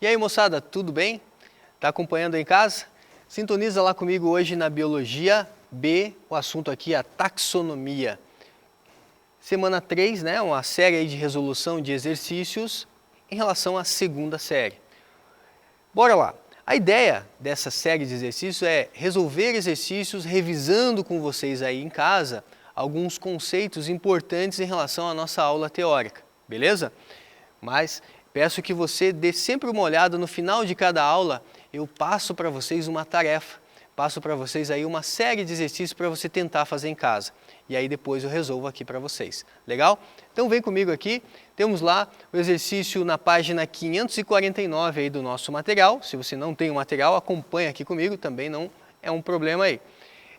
E aí, moçada, tudo bem? Tá acompanhando aí em casa? Sintoniza lá comigo hoje na Biologia B, o assunto aqui é a taxonomia. Semana 3, né, uma série aí de resolução de exercícios em relação à segunda série. Bora lá! A ideia dessa série de exercícios é resolver exercícios revisando com vocês aí em casa alguns conceitos importantes em relação à nossa aula teórica, beleza? Mas peço que você dê sempre uma olhada no final de cada aula, eu passo para vocês uma tarefa, passo para vocês aí uma série de exercícios para você tentar fazer em casa. E aí depois eu resolvo aqui para vocês. Legal? Então vem comigo aqui, temos lá o exercício na página 549 aí do nosso material. Se você não tem o material, acompanha aqui comigo, também não é um problema aí.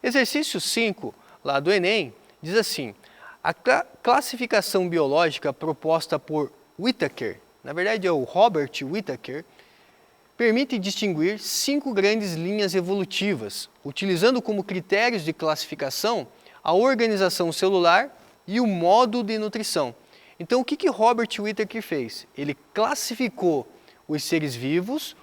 Exercício 5, lá do Enem, diz assim: a classificação biológica proposta por Whittaker, na verdade é o Robert Whittaker, permite distinguir 5 grandes linhas evolutivas, utilizando como critérios de classificação a organização celular e o modo de nutrição. Então o que Robert Whittaker fez? Ele classificou os seres vivos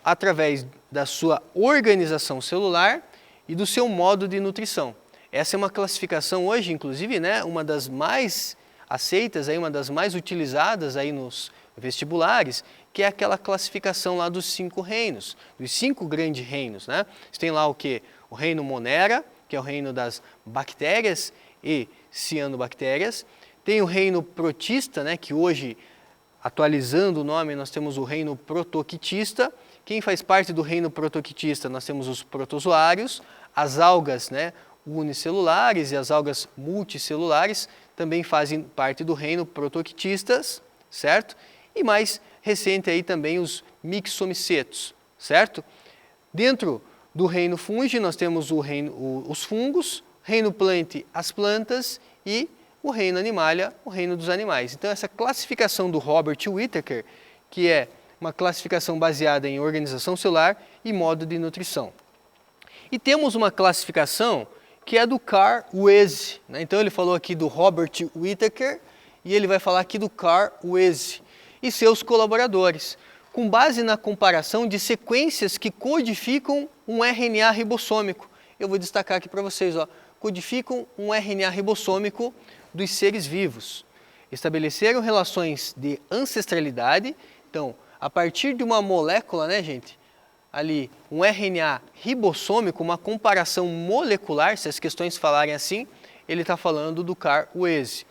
através da sua organização celular e do seu modo de nutrição. Essa é uma classificação hoje, inclusive, né, uma das mais aceitas, aí, uma das mais utilizadas aí nos vestibulares, que é aquela classificação lá dos 5 reinos, dos 5 grandes reinos, né? Você tem lá o que? O reino Monera, que é o reino das bactérias e cianobactérias. Tem o reino protista, né, que hoje, atualizando o nome, nós temos o reino protoquitista. Quem faz parte do reino protoquitista? Nós temos os protozoários, as algas, né, unicelulares e as algas multicelulares também fazem parte do reino protoquistas, certo? E mais recente aí também os mixomicetos, certo? Dentro do reino fungi nós temos os fungos, reino plante, as plantas e o reino animalia, o reino dos animais. Então essa classificação do Robert Whittaker, que é uma classificação baseada em organização celular e modo de nutrição. E temos uma classificação que é do Carl Weise, né? Então ele falou aqui do Robert Whittaker e ele vai falar aqui do Carl Weise e seus colaboradores, com base na comparação de sequências que codificam um RNA ribossômico. Eu vou destacar aqui para vocês, ó, codificam um RNA ribossômico dos seres vivos. Estabeleceram relações de ancestralidade, então, a partir de uma molécula, né, gente, ali, um RNA ribossômico, uma comparação molecular, se as questões falarem assim, ele está falando do Carl Weise.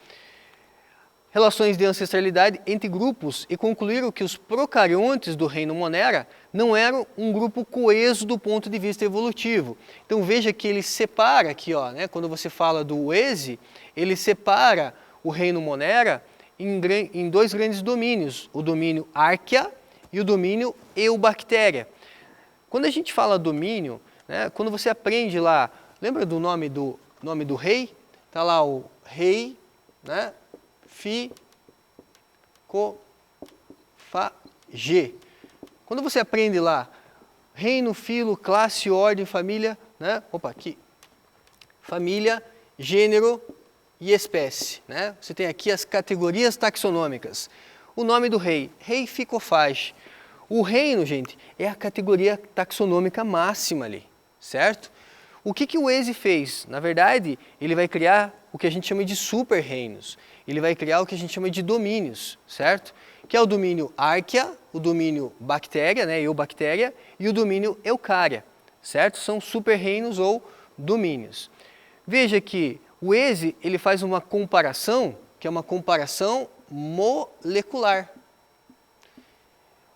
Relações de ancestralidade entre grupos e concluíram que os procariontes do reino Monera não eram um grupo coeso do ponto de vista evolutivo. Então veja que ele separa aqui, ó, né, quando você fala do Weise, ele separa o reino Monera em 2 grandes domínios, o domínio Archaea e o domínio Eubactéria. Quando a gente fala domínio, né, quando você aprende lá, lembra do nome do rei? Está lá o rei, né? G. Quando você aprende lá, reino, filo, classe, ordem, família, né? Opa, aqui. Família, gênero e espécie, né? Você tem aqui as categorias taxonômicas. O nome do rei, rei ficofage. O reino, gente, é a categoria taxonômica máxima ali, certo? O que o Weise fez? Na verdade, ele vai criar o que a gente chama de super-reinos. Ele vai criar o que a gente chama de domínios, certo? Que é o domínio Archaea, o domínio bactéria, né, eubactéria, e o domínio Eucária, certo? São super-reinos ou domínios. Veja que o Weise, ele faz uma comparação, que é uma comparação molecular.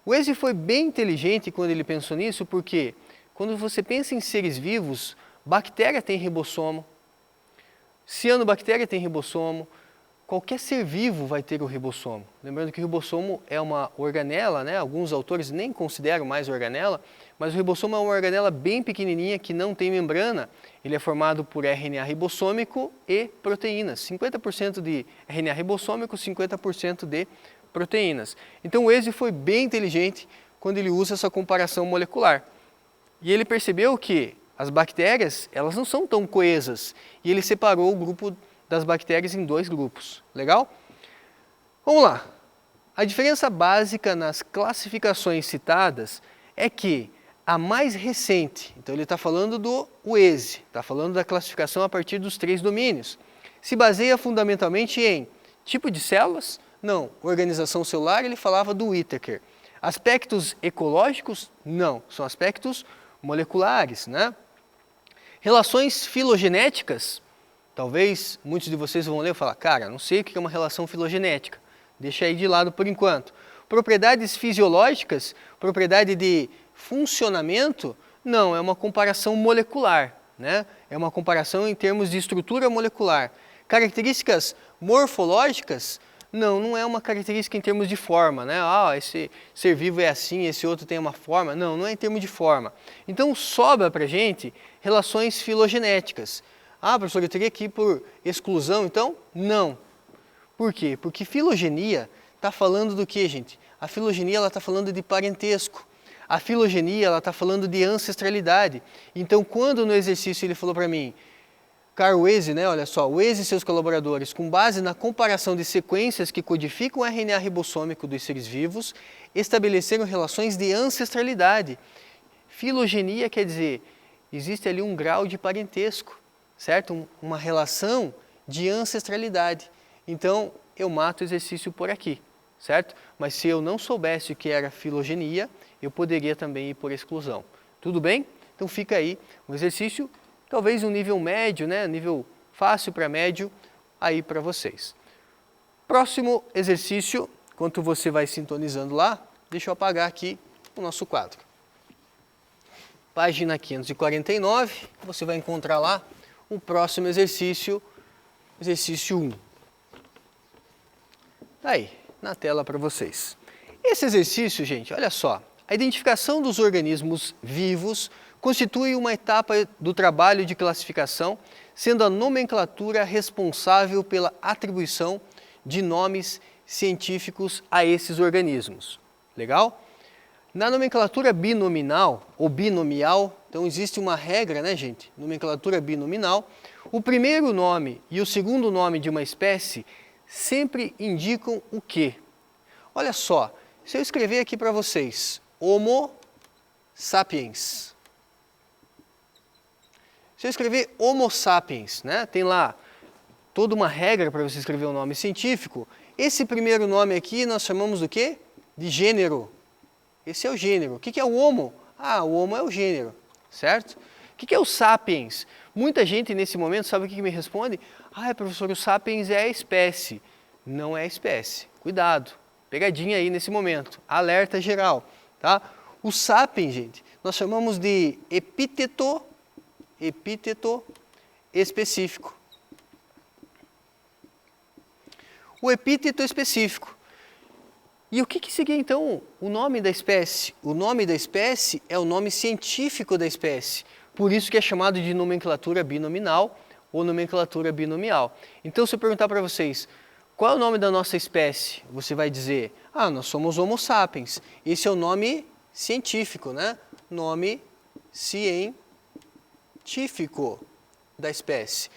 O Weise foi bem inteligente quando ele pensou nisso, porque quando você pensa em seres vivos, bactéria tem ribossomo, cianobactéria tem ribossomo, qualquer ser vivo vai ter o ribossomo. Lembrando que o ribossomo é uma organela, né? Alguns autores nem consideram mais organela, mas o ribossomo é uma organela bem pequenininha que não tem membrana. Ele é formado por RNA ribossômico e proteínas. 50% de RNA ribossômico, 50% de proteínas. Então o Weise foi bem inteligente quando ele usa essa comparação molecular. E ele percebeu que as bactérias, elas não são tão coesas. E ele separou o grupo das bactérias em 2 grupos. Legal? Vamos lá. A diferença básica nas classificações citadas é que a mais recente, então ele está falando do WESE, está falando da classificação a partir dos 3 domínios, se baseia fundamentalmente em tipo de células, não, organização celular, ele falava do Whittaker. Aspectos ecológicos, não, são aspectos moleculares, né? Relações filogenéticas, talvez muitos de vocês vão ler e falar, cara, não sei o que é uma relação filogenética, deixa aí de lado por enquanto. Propriedades fisiológicas, propriedade de funcionamento, não, é uma comparação molecular, né? É uma comparação em termos de estrutura molecular. Características morfológicas, não é uma característica em termos de forma, né? Ah, esse ser vivo é assim, esse outro tem uma forma. Não é em termos de forma. Então sobra para a gente relações filogenéticas. Ah, professor, eu teria que ir por exclusão, então? Não. Por quê? Porque filogenia está falando do que, gente? A filogenia está falando de parentesco. A filogenia está falando de ancestralidade. Então, quando no exercício ele falou para mim, Carl Wese, né, olha só, Wese e seus colaboradores, com base na comparação de sequências que codificam o RNA ribossômico dos seres vivos, estabeleceram relações de ancestralidade. Filogenia quer dizer, existe ali um grau de parentesco, certo? Uma relação de ancestralidade. Então, eu mato o exercício por aqui, certo? Mas se eu não soubesse o que era filogenia, eu poderia também ir por exclusão. Tudo bem? Então fica aí um exercício, talvez um nível médio, né? Nível fácil para médio, aí para vocês. Próximo exercício, enquanto você vai sintonizando lá, deixa eu apagar aqui o nosso quadro. Página 549, você vai encontrar lá o próximo exercício, exercício 1. Tá aí, na tela para vocês. Esse exercício, gente, olha só, a identificação dos organismos vivos constitui uma etapa do trabalho de classificação, sendo a nomenclatura responsável pela atribuição de nomes científicos a esses organismos. Legal? Na nomenclatura binominal ou binomial, então existe uma regra, né, gente? Nomenclatura binominal, o primeiro nome e o segundo nome de uma espécie sempre indicam o quê? Olha só, se eu escrever aqui para vocês, Homo sapiens. Se eu escrever Homo sapiens, né, tem lá toda uma regra para você escrever um nome científico. Esse primeiro nome aqui nós chamamos do quê? De gênero. Esse é o gênero. O que é o Homo? Ah, o Homo é o gênero, certo? O que é o sapiens? Muita gente nesse momento sabe o que me responde? Ah, professor, o sapiens é a espécie. Não é a espécie. Cuidado, pegadinha aí nesse momento. Alerta geral, tá? O sapiens, gente, nós chamamos de epíteto específico. O epíteto específico. E o que seria então o nome da espécie? O nome da espécie é o nome científico da espécie. Por isso que é chamado de nomenclatura binominal ou nomenclatura binomial. Então, se eu perguntar para vocês, qual é o nome da nossa espécie? Você vai dizer, ah, nós somos Homo sapiens. Esse é o nome científico, né? Nome científico da espécie.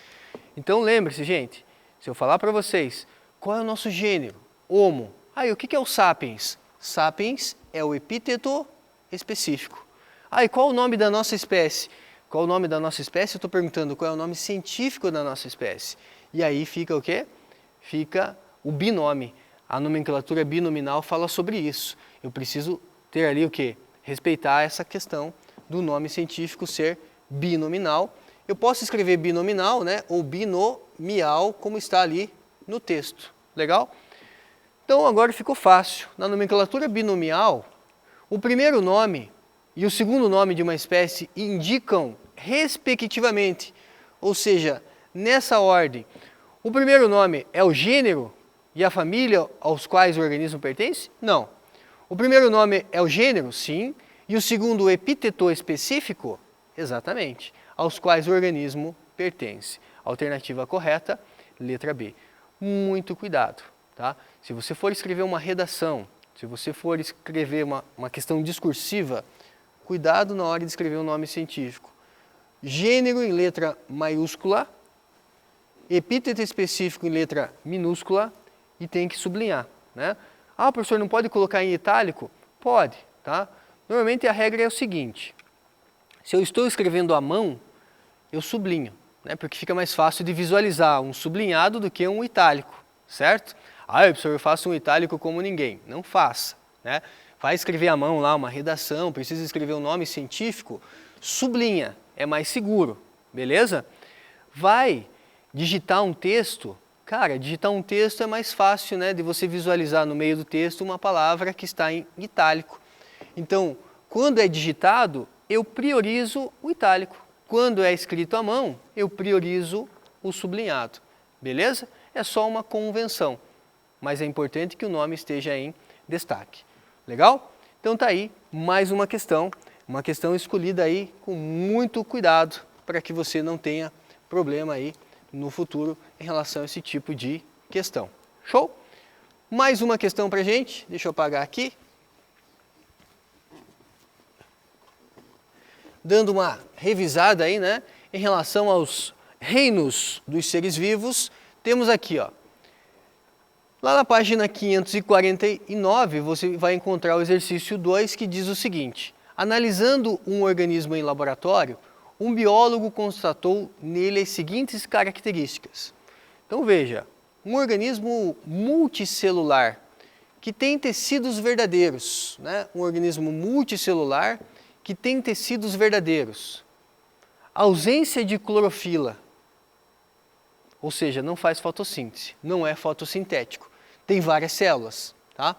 Então, lembre-se, gente, se eu falar para vocês, qual é o nosso gênero? Homo. Aí, o que é o sapiens? Sapiens é o epíteto específico. Aí, qual é o nome da nossa espécie? Qual é o nome da nossa espécie? Eu estou perguntando qual é o nome científico da nossa espécie. E aí fica o quê? Fica o binômio. A nomenclatura binominal fala sobre isso. Eu preciso ter ali o quê? Respeitar essa questão do nome científico ser binominal. Eu posso escrever binominal, né? Ou binomial, como está ali no texto. Legal? Então agora ficou fácil. Na nomenclatura binomial, o primeiro nome e o segundo nome de uma espécie indicam respectivamente, ou seja, nessa ordem. O primeiro nome é o gênero e a família aos quais o organismo pertence? Não. O primeiro nome é o gênero? Sim. E o segundo, o epíteto específico? Exatamente. Aos quais o organismo pertence. Alternativa correta, letra B. Muito cuidado, tá? Se você for escrever uma redação, se você for escrever uma questão discursiva, cuidado na hora de escrever um nome científico. Gênero em letra maiúscula, epíteto específico em letra minúscula e tem que sublinhar, né? Ah, professor, não pode colocar em itálico? Pode, tá? Normalmente a regra é o seguinte, se eu estou escrevendo à mão, eu sublinho, né? Porque fica mais fácil de visualizar um sublinhado do que um itálico, certo? Ah, professor, eu faço um itálico como ninguém. Não faça, né? Vai escrever à mão lá uma redação, precisa escrever um nome científico, sublinha, é mais seguro, beleza? Vai digitar um texto, cara, digitar um texto é mais fácil, né, de você visualizar no meio do texto uma palavra que está em itálico. Então, quando é digitado, eu priorizo o itálico. Quando é escrito à mão, eu priorizo o sublinhado, beleza? É só uma convenção, mas é importante que o nome esteja em destaque. Legal? Então tá aí mais uma questão escolhida aí com muito cuidado para que você não tenha problema aí no futuro em relação a esse tipo de questão. Show? Mais uma questão pra gente, deixa eu apagar aqui. Dando uma revisada aí, né, em relação aos reinos dos seres vivos, temos aqui, ó, lá na página 549, você vai encontrar o exercício 2 que diz o seguinte: analisando um organismo em laboratório, um biólogo constatou nele as seguintes características. Então veja, um organismo multicelular que tem tecidos verdadeiros, né? Um organismo multicelular que tem tecidos verdadeiros. Ausência de clorofila, ou seja, não faz fotossíntese, não é fotossintético. Tem várias células, tá?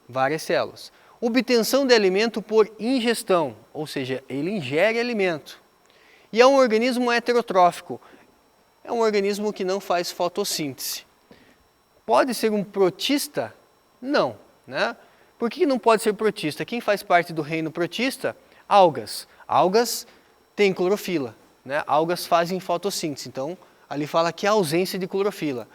Várias células. Obtenção de alimento por ingestão, ou seja, ele ingere alimento. E é um organismo heterotrófico, é um organismo que não faz fotossíntese. Pode ser um protista? Não, né? Por que não pode ser protista? Quem faz parte do reino protista? Algas. Algas têm clorofila, né? Algas fazem fotossíntese, então ali fala que há ausência de clorofila.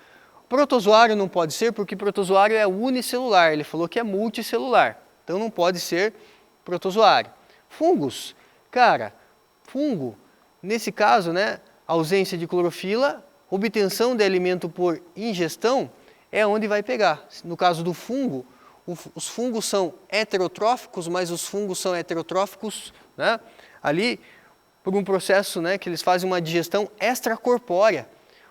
Protozoário não pode ser porque protozoário é unicelular, ele falou que é multicelular, então não pode ser protozoário. Fungos, cara, fungo, nesse caso, né, ausência de clorofila, obtenção de alimento por ingestão, é onde vai pegar. No caso do fungo, os fungos são heterotróficos, mas os fungos são heterotróficos, né, ali por um processo, né, que eles fazem uma digestão extracorpórea.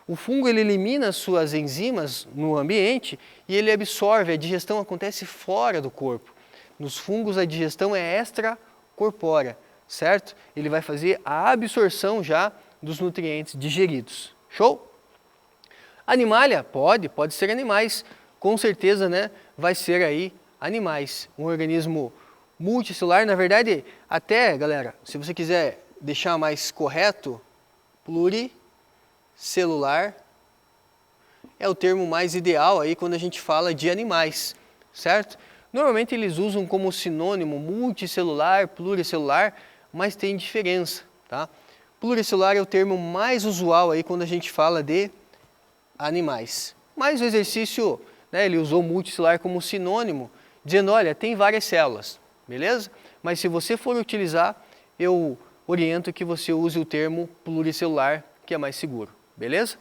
O fungo ele elimina suas enzimas no ambiente e ele absorve, a digestão acontece fora do corpo. Nos fungos a digestão é extracorpórea, certo? Ele vai fazer a absorção já dos nutrientes digeridos. Show? Animalia? Pode ser animais, com certeza, né, vai ser aí animais. Um organismo multicelular, na verdade, até, galera, se você quiser deixar mais correto, pluricelular é o termo mais ideal aí quando a gente fala de animais, certo? Normalmente eles usam como sinônimo multicelular, pluricelular, mas tem diferença, tá? Pluricelular é o termo mais usual aí quando a gente fala de animais. Mas o exercício, né, ele usou multicelular como sinônimo, dizendo, olha, tem várias células, beleza? Mas se você for utilizar, eu oriento que você use o termo pluricelular, que é mais seguro, beleza?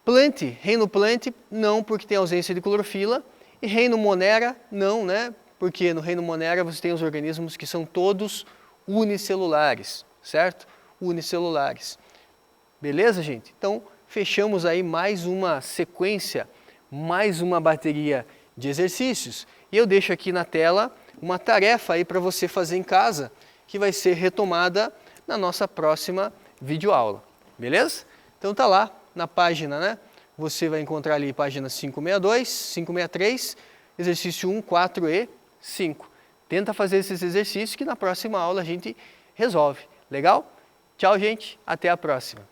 Plant, reino plant, não, porque tem ausência de clorofila, e reino monera, não, né? Porque no reino monera você tem os organismos que são todos unicelulares, certo? Unicelulares. Beleza, gente? Então, fechamos aí mais uma sequência, mais uma bateria de exercícios. E eu deixo aqui na tela uma tarefa aí para você fazer em casa, que vai ser retomada na nossa próxima videoaula. Beleza? Então tá lá na página, né? Você vai encontrar ali página 562, 563, exercício 1, 4 e 5. Tenta fazer esses exercícios que na próxima aula a gente resolve. Legal? Tchau, gente. Até a próxima.